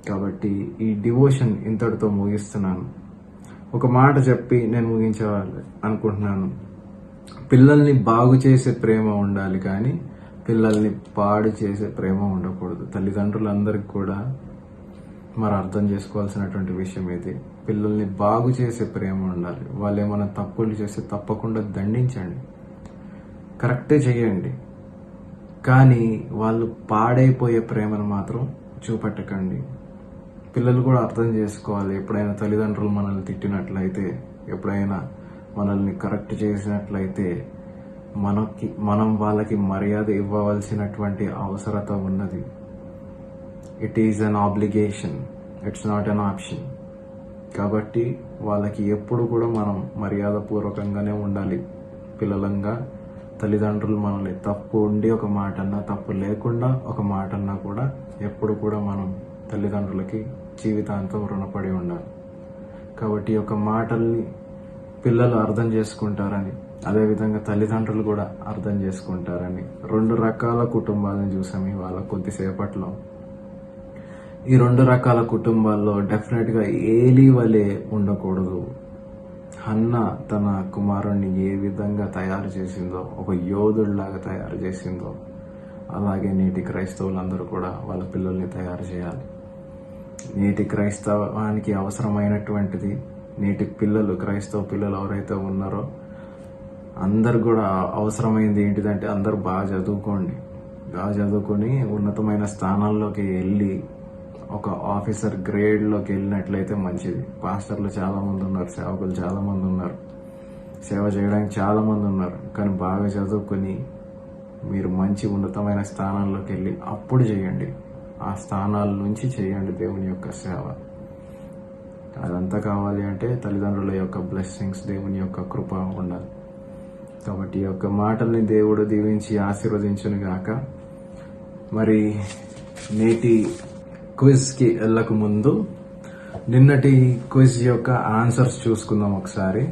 కాబట్టి ఈ డివోషన్ ఇంతటితో ముగిస్తున్నాను. ఒక మాట చెప్పి నేను ముగించాలి అనుకుంటున్నాను. పిల్లల్ని బాగు చేసే ప్రేమ ఉండాలి, కానీ పిల్లల్ని పాడు చేసే ప్రేమ ఉండకూడదు. తల్లిదండ్రులందరికీ కూడా మరి అర్థం చేసుకోవాల్సినటువంటి విషయం ఇది. పిల్లల్ని బాగు చేసే ప్రేమ ఉండాలి. వాళ్ళు ఏమైనా తప్పులు చేస్తే తప్పకుండా దండించండి, కరెక్టే చేయండి, కానీ వాళ్ళు పాడైపోయే ప్రేమను మాత్రం చూపెట్టకండి. పిల్లలు కూడా అర్థం చేసుకోవాలి. ఎప్పుడైనా తల్లిదండ్రులు మనల్ని తిట్టినట్లయితే, ఎప్పుడైనా మనల్ని కరెక్ట్ చేసినట్లయితే మనం వాళ్ళకి మర్యాద ఇవ్వవలసినటువంటి అవసరత ఉన్నది. It is an obligation, it's not an option. కాబట్టి వాళ్ళకి ఎప్పుడు కూడా మనం మర్యాదపూర్వకంగానే ఉండాలి. పిల్లలంగా తల్లిదండ్రులు మనల్ని తప్పు ఉండి ఒక మాట అన్నా, తప్పు లేకుండా ఒక మాట అన్నా కూడా ఎప్పుడు కూడా మనం తల్లిదండ్రులకి జీవితాంతం రుణపడి ఉండాలి. కాబట్టి ఈ యొక్క మాటల్ని పిల్లలు అర్థం చేసుకుంటారని, అదేవిధంగా తల్లిదండ్రులు కూడా అర్థం చేసుకుంటారని 2 రకాల కుటుంబాలను చూసాము ఇవాళ కొద్దిసేపట్లో. ఈ 2 రకాల కుటుంబాల్లో డెఫినెట్గా ఏలీ వలె ఉండకూడదు. హన్నా తన కుమారుణ్ణి ఏ విధంగా తయారు చేసిందో, ఒక యోధుడిలాగా తయారు చేసిందో, అలాగే నేటి క్రైస్తవులందరూ కూడా వాళ్ళ పిల్లల్ని తయారు చేయాలి. నేటి క్రైస్తవానికి అవసరమైనటువంటిది, నేటి పిల్లలు, క్రైస్తవ పిల్లలు ఎవరైతే ఉన్నారో అందరు కూడా అవసరమైంది ఏంటిదంటే అందరూ బాగా చదువుకొని ఉన్నతమైన స్థానాల్లోకి వెళ్ళి ఒక ఆఫీసర్ గ్రేడ్లోకి వెళ్ళినట్లయితే మంచిది. పాస్టర్లు చాలా మంది ఉన్నారు, సేవకులు చాలా మంది ఉన్నారు, సేవ చేయడానికి చాలా మంది ఉన్నారు. కానీ బాగా చదువుకొని మీరు మంచి ఉన్నతమైన స్థానాల్లోకి వెళ్ళి అప్పుడు చేయండి. ఆ స్థానాల నుంచి చేయండి దేవుని యొక్క సేవ. అదంతా కావాలి అంటే తల్లిదండ్రుల యొక్క బ్లెస్సింగ్స్, దేవుని యొక్క కృప ఉండాలి. కాబట్టి ఈ యొక్క మాటల్ని దేవుడు దీవించి ఆశీర్వదించును గాక. మరి నేటి క్విజ్కి వెళ్ళక ముందు నిన్నటి క్విజ్ యొక్క ఆన్సర్స్ చూసుకుందాం ఒకసారి.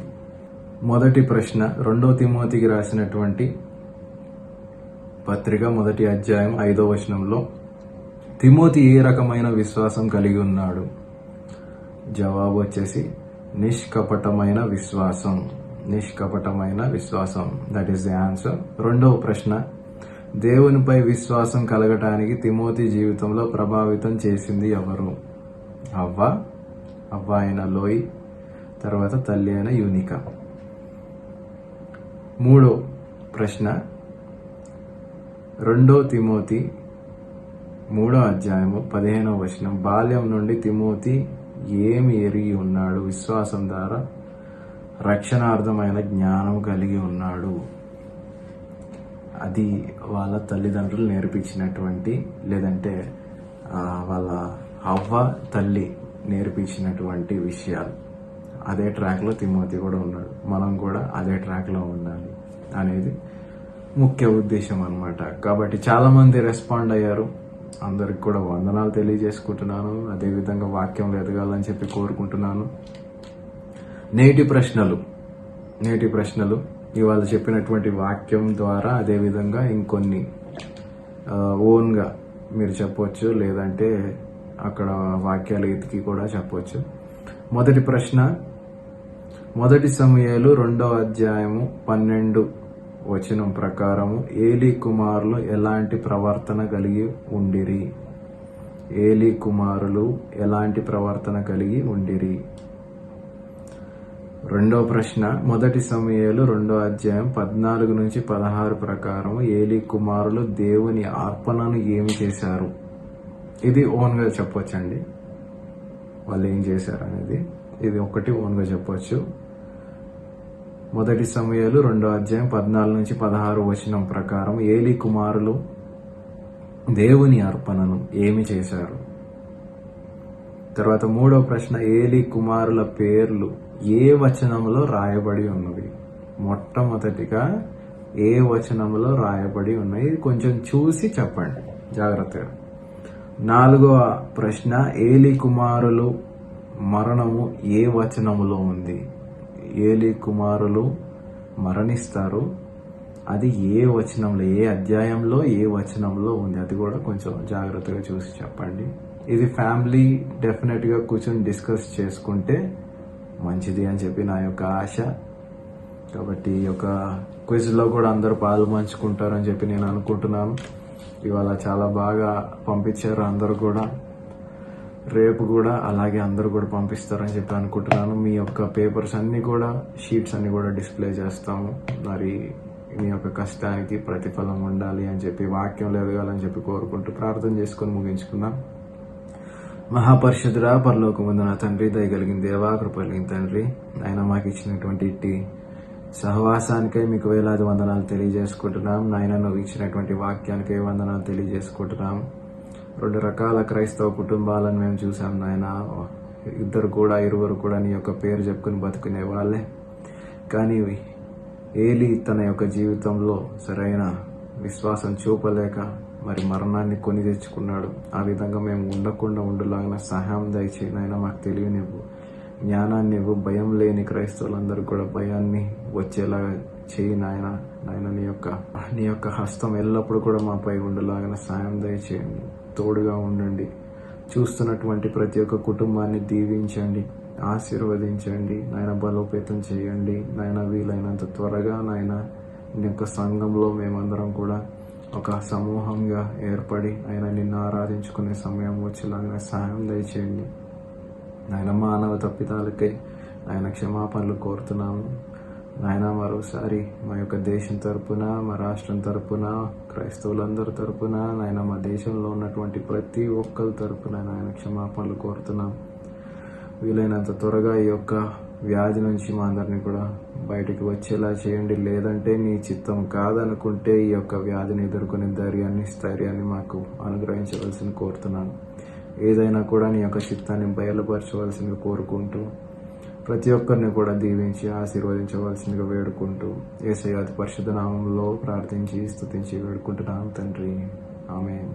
మొదటి ప్రశ్న, 2 తిమోతికి రాసినటువంటి పత్రిక 1వ అధ్యాయం 5వ వచనంలో తిమోతి ఏ రకమైన విశ్వాసం కలిగి ఉన్నాడు? జవాబు వచ్చేసి నిష్కపటమైన విశ్వాసం. That is the answer. 2వ ప్రశ్న, దేవునిపై విశ్వాసం కలగటానికి తిమోతి జీవితంలో ప్రభావితం చేసింది ఎవరు? అవ్వ అయిన లోయి, తర్వాత తల్లి అయిన యూనిక. 3వ ప్రశ్న, 2 తిమోతి 3వ అధ్యాయము 15వ వచనం, బాల్యం నుండి తిమోతి ఏమి ఎరిగి ఉన్నాడు? విశ్వాసం ద్వారా రక్షణార్థమైన జ్ఞానం కలిగి ఉన్నాడు. అది వాళ్ళ తల్లిదండ్రులు నేర్పించినటువంటి, లేదంటే వాళ్ళ అవ్వ తల్లి నేర్పించినటువంటి విషయాలు. అదే ట్రాక్లో తిమోతి కూడా ఉన్నాడు. మనం కూడా అదే ట్రాక్లో ఉండాలి అనేది ముఖ్య ఉద్దేశం అన్నమాట. కాబట్టి చాలా మంది రెస్పాండ్ అయ్యారు. అందరికి కూడా వందనాలు తెలియజేసుకుంటున్నాను. అదేవిధంగా వాక్యంలో ఎదగాలని చెప్పి కోరుకుంటున్నాను. నేటి ప్రశ్నలు ఇవాళ చెప్పినటువంటి వాక్యం ద్వారా, అదేవిధంగా ఇంకొన్ని ఓన్గా మీరు చెప్పొచ్చు, లేదంటే అక్కడ వాక్యాలు ఎతికి కూడా చెప్పొచ్చు. మొదటి ప్రశ్న, 1 సమూయేలు 2వ అధ్యాయము 12 వచనం ప్రకారము ఏలీ కుమారులు ఎలాంటి ప్రవర్తన కలిగి ఉండిరి? 2వ ప్రశ్న, 1 సమూయేలు 2వ అధ్యాయం 14 నుంచి 16 ప్రకారం ఏలీ కుమారులు దేవుని అర్పణను ఏమి చేశారు? ఇది ఓన్గా చెప్పొచ్చండి, వాళ్ళు ఏం చేశారు అనేది. ఇది ఒకటి ఓన్గా చెప్పొచ్చు. 1 సమూయేలు 2వ అధ్యాయం 14 నుంచి 16 వచనం ప్రకారం ఏలీ కుమారులు దేవుని అర్పణను ఏమి చేశారు? తర్వాత 3వ ప్రశ్న, ఏలీ కుమారుల పేర్లు ఏ వచనంలో రాయబడి ఉన్నవి? మొట్టమొదటిగా ఏ వచనంలో రాయబడి ఉన్నాయి? కొంచెం చూసి చెప్పండి జాగ్రత్తగా. 4వ ప్రశ్న, ఏలి కుమారులు మరణము ఏ వచనములో ఉంది? ఏలి కుమారులు మరణిస్తారు, అది ఏ వచనంలో, ఏ అధ్యాయంలో, ఏ వచనంలో ఉంది? అది కూడా కొంచెం జాగ్రత్తగా చూసి చెప్పండి. ఇది ఫ్యామిలీ డెఫినెట్గా కూర్చొని డిస్కస్ చేసుకుంటే మంచిది అని చెప్పి నా యొక్క ఆశ. కాబట్టి ఈ యొక్క క్విజ్లో కూడా అందరూ పాలు పంచుకుంటారని చెప్పి నేను అనుకుంటున్నాను. ఇవాళ చాలా బాగా పంపించారు అందరూ కూడా. రేపు కూడా అలాగే అందరూ కూడా పంపిస్తారని చెప్పి అనుకుంటున్నాను. మీ యొక్క పేపర్స్ అన్నీ కూడా, షీట్స్ అన్నీ కూడా డిస్ప్లే చేస్తాము. మరి మీ యొక్క కష్టానికి ప్రతిఫలం ఉండాలి అని చెప్పి, వాక్యంలో ఎదగాలని చెప్పి కోరుకుంటూ ప్రార్థన చేసుకొని ముగించుకుందాం. మహాపరిశుద్ధుడా, పరలోకమందు నా తండ్రి, దయగలిగిన దేవా, కృప కలిగిన తండ్రి, ఆయన మాకు ఇచ్చినటువంటి ఇట్టి సహవాసానికై మీకు వేలాది వందనాలు తెలియజేసుకుంటున్నాం. నాయన నువ్వు ఇచ్చినటువంటి వాక్యానికై వందనాలు తెలియజేసుకుంటున్నాం. 2 రకాల క్రైస్తవ కుటుంబాలను మేము చూసాం నాయన. ఇరువురు కూడా నీ యొక్క పేరు చెప్పుకుని బతుకునే వాళ్ళే. కానీ ఏలి తన యొక్క జీవితంలో సరైన విశ్వాసం చూపలేక మరి మరణాన్ని కొని తెచ్చుకున్నాడు. ఆ విధంగా మేము ఉండకుండా ఉండులాగిన సహాయం దయచేయి నాయన. మాకు తెలియనివ్వు, జ్ఞానాన్ని ఇవ్వు. భయం లేని క్రైస్తవులందరూ కూడా భయాన్ని వచ్చేలా చేయి నాయన. నాయన నీ యొక్క హస్తం ఎల్లప్పుడూ కూడా మాపై ఉండలాగిన సాయం దయచేయండి. తోడుగా ఉండండి. చూస్తున్నటువంటి ప్రతి ఒక్క కుటుంబాన్ని దీవించండి, ఆశీర్వదించండి నాయన. బలోపేతం చేయండి నాయన. వీలైనంత త్వరగా నాయన నీ యొక్క సంఘంలో మేమందరం కూడా ఒక సమూహంగా ఏర్పడి ఆయన నిన్ను ఆరాధించుకునే సమయం వచ్చేలాగా సహాయం దయచేయండి నాయన. మానవ తప్పిదాలకై ఆయన క్షమాపణలు కోరుతున్నాము నాయన. మరోసారి మా యొక్క దేశం తరపున, మా రాష్ట్రం తరపున, క్రైస్తవులందరి తరపున నాయన, మా దేశంలో ఉన్నటువంటి ప్రతి ఒక్కరి తరపున నాయన క్షమాపణలు కోరుతున్నాం. వీలైనంత త్వరగా ఈ యొక్క వ్యాధి నుంచి మా అందరినీ కూడా బయటికి వచ్చేలా చేయండి. లేదంటే నీ చిత్తం కాదనుకుంటే ఈ యొక్క వ్యాధిని ఎదుర్కొనే ధైర్యాన్ని మాకు అనుగ్రహించవలసిన కోరుతున్నాను. ఏదైనా కూడా నీ యొక్క చిత్తాన్ని బయలుపరచవలసిందిగా కోరుకుంటూ, ప్రతి ఒక్కరిని కూడా దీవించి ఆశీర్వదించవలసిందిగా వేడుకుంటూ, యేసయ్య అతి పరిశుద్ధ నామంలో ప్రార్థించి స్తుతించి వేడుకుంటున్నాం తండ్రి. ఆమేన్.